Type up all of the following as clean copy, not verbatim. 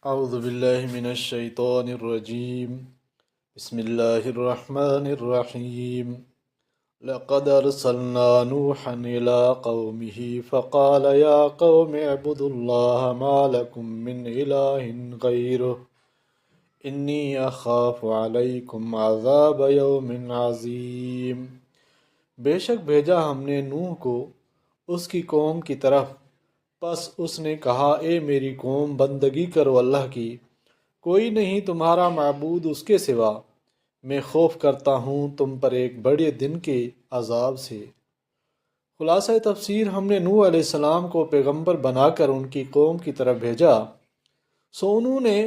اعوذ باللہ من الشیطان الرجیم بسم اللہ الرحمن الرحیم لقد ارسلنا نوحا الى قومه فقال یا قوم اعبدوا اللہ ما لکم من الہ غیرہ انی اخاف علیکم عذاب یوم عظیم۔ بے شک بھیجا ہم نے نوح کو اس کی قوم کی طرف، پس اس نے کہا اے میری قوم، بندگی کرو اللہ کی، کوئی نہیں تمہارا معبود اس کے سوا، میں خوف کرتا ہوں تم پر ایک بڑے دن کے عذاب سے۔ خلاصہ تفسیر، ہم نے نوح علیہ السلام کو پیغمبر بنا کر ان کی قوم کی طرف بھیجا، سو انہوں نے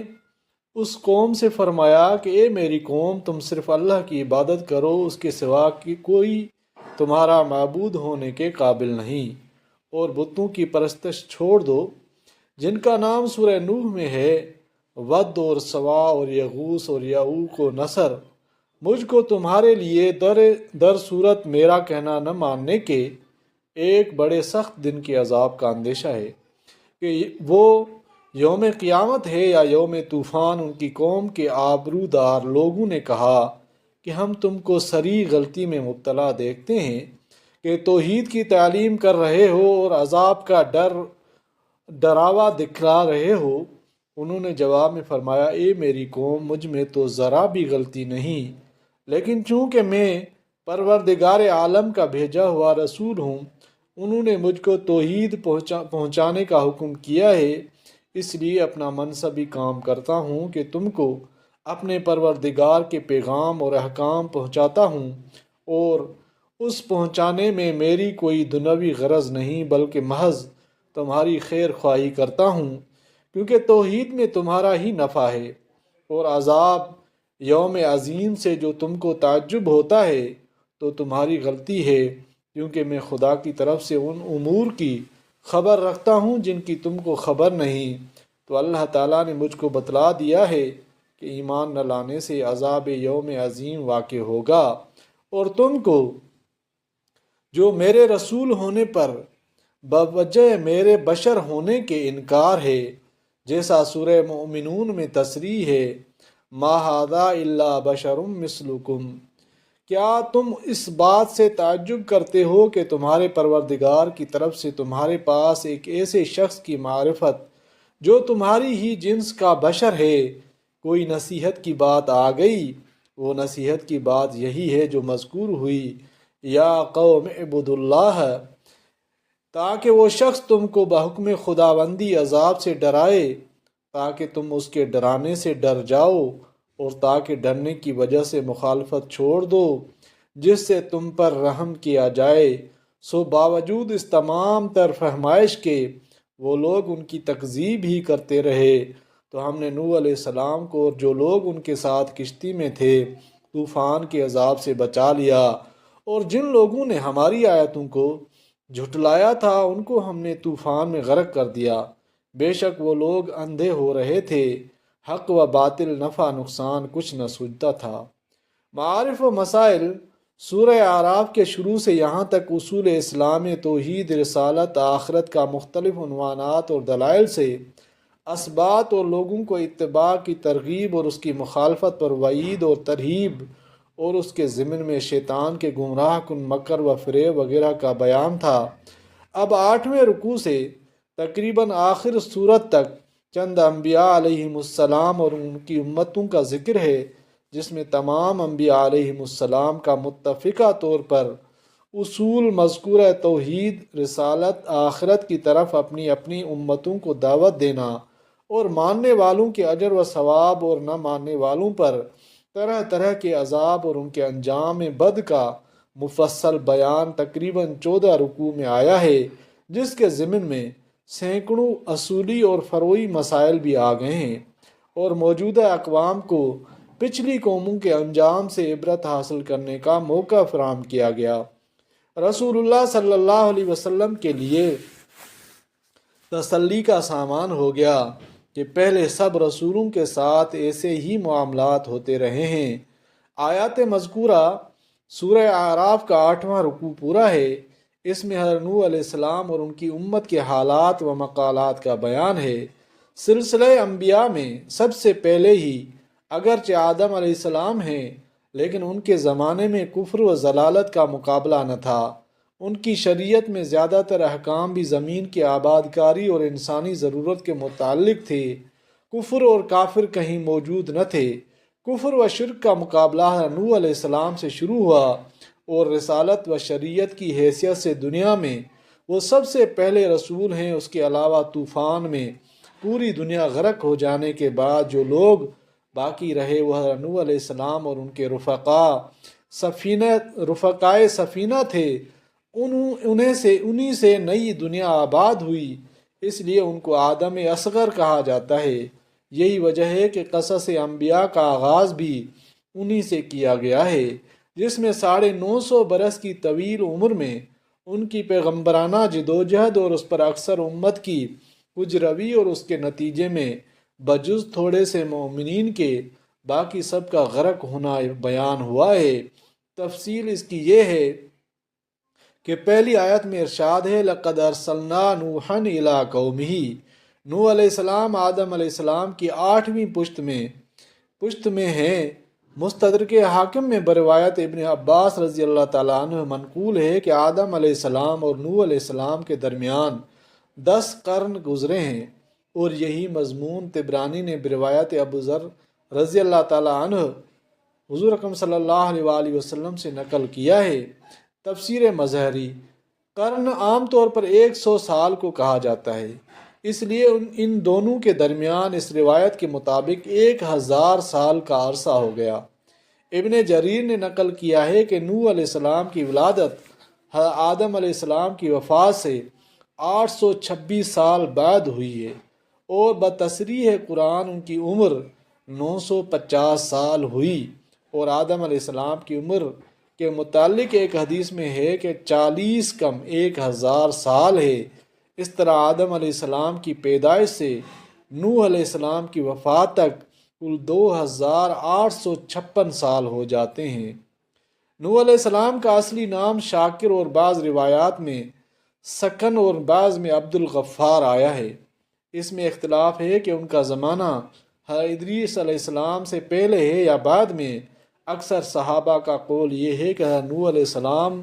اس قوم سے فرمایا کہ اے میری قوم، تم صرف اللہ کی عبادت کرو، اس کے سوا کی کوئی تمہارا معبود ہونے کے قابل نہیں، اور بتوں کی پرستش چھوڑ دو جن کا نام سورہ نوح میں ہے، ود اور سوا اور یغوث اور یعوق و نصر۔ مجھ کو تمہارے لیے در صورت میرا کہنا نہ ماننے کے ایک بڑے سخت دن کے عذاب کا اندیشہ ہے، کہ وہ یوم قیامت ہے یا یوم طوفان۔ ان کی قوم کے آبرودار لوگوں نے کہا کہ ہم تم کو صریح غلطی میں مبتلا دیکھتے ہیں کہ توحید کی تعلیم کر رہے ہو اور عذاب کا ڈراوا دکھلا رہے ہو۔ انہوں نے جواب میں فرمایا اے میری قوم، مجھ میں تو ذرا بھی غلطی نہیں، لیکن چونکہ میں پروردگار عالم کا بھیجا ہوا رسول ہوں، انہوں نے مجھ کو توحید پہنچانے کا حکم کیا ہے، اس لیے اپنا منصبی کام کرتا ہوں کہ تم کو اپنے پروردگار کے پیغام اور احکام پہنچاتا ہوں، اور اس پہنچانے میں میری کوئی دنیاوی غرض نہیں بلکہ محض تمہاری خیر خواہی کرتا ہوں، کیونکہ توحید میں تمہارا ہی نفع ہے۔ اور عذاب یوم عظیم سے جو تم کو تعجب ہوتا ہے تو تمہاری غلطی ہے، کیونکہ میں خدا کی طرف سے ان امور کی خبر رکھتا ہوں جن کی تم کو خبر نہیں۔ تو اللہ تعالیٰ نے مجھ کو بتلا دیا ہے کہ ایمان نہ لانے سے عذاب یوم عظیم واقع ہوگا، اور تم کو جو میرے رسول ہونے پر بوجہ میرے بشر ہونے کے انکار ہے، جیسا سورہ مومنون میں تصریح ہے، ما ھذا الا بشر مثلکم، کیا تم اس بات سے تعجب کرتے ہو کہ تمہارے پروردگار کی طرف سے تمہارے پاس ایک ایسے شخص کی معرفت جو تمہاری ہی جنس کا بشر ہے، کوئی نصیحت کی بات آ گئی؟ وہ نصیحت کی بات یہی ہے جو مذکور ہوئی، یا قوم اعبدوا اللہ، تاکہ وہ شخص تم کو بحکم خداوندی عذاب سے ڈرائے، تاکہ تم اس کے ڈرانے سے ڈر جاؤ، اور تاکہ ڈرنے کی وجہ سے مخالفت چھوڑ دو جس سے تم پر رحم کیا جائے۔ سو باوجود اس تمام تر فہمائش کے وہ لوگ ان کی تکذیب ہی کرتے رہے، تو ہم نے نوح علیہ السلام کو اور جو لوگ ان کے ساتھ کشتی میں تھے طوفان کے عذاب سے بچا لیا، اور جن لوگوں نے ہماری آیتوں کو جھٹلایا تھا ان کو ہم نے طوفان میں غرق کر دیا۔ بے شک وہ لوگ اندھے ہو رہے تھے، حق و باطل، نفع نقصان کچھ نہ سوچتا تھا۔ معارف و مسائل، سورہ اعراف کے شروع سے یہاں تک اصول اسلام، توحید، رسالت، آخرت کا مختلف عنوانات اور دلائل سے اثبات، اور لوگوں کو اتباع کی ترغیب اور اس کی مخالفت پر وعید اور ترہیب، اور اس کے ضمن میں شیطان کے گمراہ کن مکر و فریب وغیرہ کا بیان تھا۔ اب 8ویں رکوع سے تقریباً آخر سورت تک چند انبیاء علیہم السلام اور ان کی امتوں کا ذکر ہے، جس میں تمام انبیاء علیہم السلام کا متفقہ طور پر اصول مذکورہ توحید، رسالت، آخرت کی طرف اپنی اپنی امتوں کو دعوت دینا، اور ماننے والوں کے اجر و ثواب اور نہ ماننے والوں پر طرح طرح کے عذاب اور ان کے انجام بد کا مفصل بیان تقریباً 14 رکوع میں آیا ہے، جس کے ضمن میں سینکڑوں اصولی اور فروعی مسائل بھی آ گئے ہیں، اور موجودہ اقوام کو پچھلی قوموں کے انجام سے عبرت حاصل کرنے کا موقع فراہم کیا گیا۔ رسول اللہ صلی اللہ علیہ وسلم کے لیے تسلی کا سامان ہو گیا کہ پہلے سب رسولوں کے ساتھ ایسے ہی معاملات ہوتے رہے ہیں۔ آیات مذکورہ سورہ اعراف کا 8واں رکوع پورا ہے، اس میں حضرت نوح علیہ السلام اور ان کی امت کے حالات و مقالات کا بیان ہے۔ سلسلہ انبیاء میں سب سے پہلے ہی اگرچہ آدم علیہ السلام ہیں، لیکن ان کے زمانے میں کفر و ضلالت کا مقابلہ نہ تھا۔ ان کی شریعت میں زیادہ تر احکام بھی زمین کی آباد کاری اور انسانی ضرورت کے متعلق تھے۔ کفر اور کافر کہیں موجود نہ تھے۔ کفر و شرک کا مقابلہ نوح علیہ السلام سے شروع ہوا، اور رسالت و شریعت کی حیثیت سے دنیا میں وہ سب سے پہلے رسول ہیں۔ اس کے علاوہ طوفان میں پوری دنیا غرق ہو جانے کے بعد جو لوگ باقی رہے وہ نوح علیہ السلام اور ان کے رفقائے سفینہ تھے۔ انہیں سے نئی دنیا آباد ہوئی، اس لیے ان کو آدم اصغر کہا جاتا ہے۔ یہی وجہ ہے کہ قصص انبیاء کا آغاز بھی انہی سے کیا گیا ہے، جس میں 950 برس کی طویل عمر میں ان کی پیغمبرانہ جدوجہد اور اس پر اکثر امت کی کج روی اور اس کے نتیجے میں بجز تھوڑے سے مومنین کے باقی سب کا غرق ہونا بیان ہوا ہے۔ تفصیل اس کی یہ ہے کہ پہلی آیت میں ارشاد ہے لَقَدْ أَرْسَلْنَا نُوحًا إِلَىٰ قَوْمِهِ۔ نوح علیہ السلام آدم علیہ السلام کی 8ویں پشت میں ہیں۔ مستدرک حاکم میں بروایت ابن عباس رضی اللہ تعالیٰ عنہ منقول ہے کہ آدم علیہ السلام اور نوح علیہ السلام کے درمیان 10 قرن گزرے ہیں، اور یہی مضمون طبرانی نے بروایت ابو ذر رضی اللہ تعالیٰ عنہ حضور اکرم صلی اللہ علیہ وآلہ وسلم سے نقل کیا ہے۔ تفسیر مظہری: قرن عام طور پر 100 سال کو کہا جاتا ہے، اس لیے ان دونوں کے درمیان اس روایت کے مطابق 1000 سال کا عرصہ ہو گیا۔ ابن جریر نے نقل کیا ہے کہ نوح علیہ السلام کی ولادت آدم علیہ السلام کی وفات سے 826 سال بعد ہوئی ہے، اور بتصریح قرآن ان کی عمر 950 سال ہوئی، اور آدم علیہ السلام کی عمر کے متعلق ایک حدیث میں ہے کہ 40 کم 1000 سال ہے۔ اس طرح آدم علیہ السلام کی پیدائش سے نوح علیہ السلام کی وفات تک کل 2856 سال ہو جاتے ہیں۔ نوح علیہ السلام کا اصلی نام شاکر اور بعض روایات میں سکن اور بعض میں عبد الغفار آیا ہے۔ اس میں اختلاف ہے کہ ان کا زمانہ ادریس علیہ السلام سے پہلے ہے یا بعد میں۔ اکثر صحابہ کا قول یہ ہے کہ نوح علیہ السلام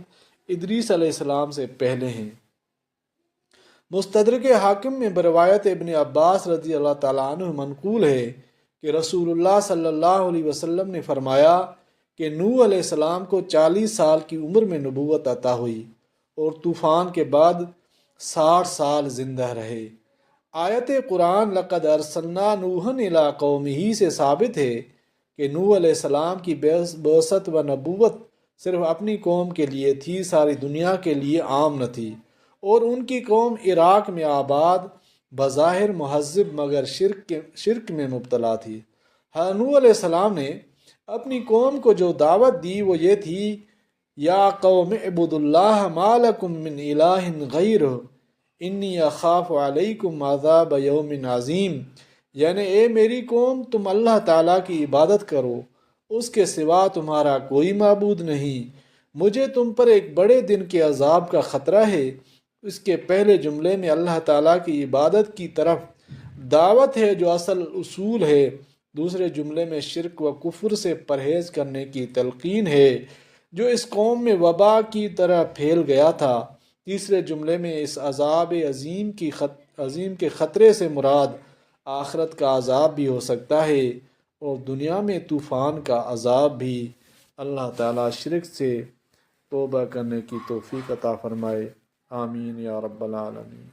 ادریس علیہ السلام سے پہلے ہیں۔ مستدرک حاکم میں بروایت ابن عباس رضی اللہ تعالیٰ عنہ منقول ہے کہ رسول اللہ صلی اللہ علیہ وسلم نے فرمایا کہ نوح علیہ السلام کو 40 سال کی عمر میں نبوت عطا ہوئی، اور طوفان کے بعد 60 سال زندہ رہے۔ آیت قرآن لَقَدْ أَرْسَلْنَا نُوحًا إِلَىٰ قَوْمِهِ سے ثابت ہے کہ نوح علیہ السلام کی بعثت و نبوت صرف اپنی قوم کے لیے تھی، ساری دنیا کے لیے عام نہ تھی، اور ان کی قوم عراق میں آباد، بظاہر مہذب مگر شرک میں مبتلا تھی۔ نوح علیہ السلام نے اپنی قوم کو جو دعوت دی وہ یہ تھی یا قوم اعبدوا اللہ ما لکم من الہ غیرہ انی اخاف علیکم عذاب یوم عظیم، یعنی اے میری قوم تم اللہ تعالیٰ کی عبادت کرو، اس کے سوا تمہارا کوئی معبود نہیں، مجھے تم پر ایک بڑے دن کے عذاب کا خطرہ ہے۔ اس کے پہلے جملے میں اللہ تعالیٰ کی عبادت کی طرف دعوت ہے جو اصل اصول ہے، دوسرے جملے میں شرک و کفر سے پرہیز کرنے کی تلقین ہے جو اس قوم میں وبا کی طرح پھیل گیا تھا، تیسرے جملے میں اس عذاب عظیم کے خطرے سے مراد آخرت کا عذاب بھی ہو سکتا ہے، اور دنیا میں طوفان کا عذاب بھی۔ اللہ تعالیٰ شرک سے توبہ کرنے کی توفیق عطا فرمائے، آمین یا رب العالمین۔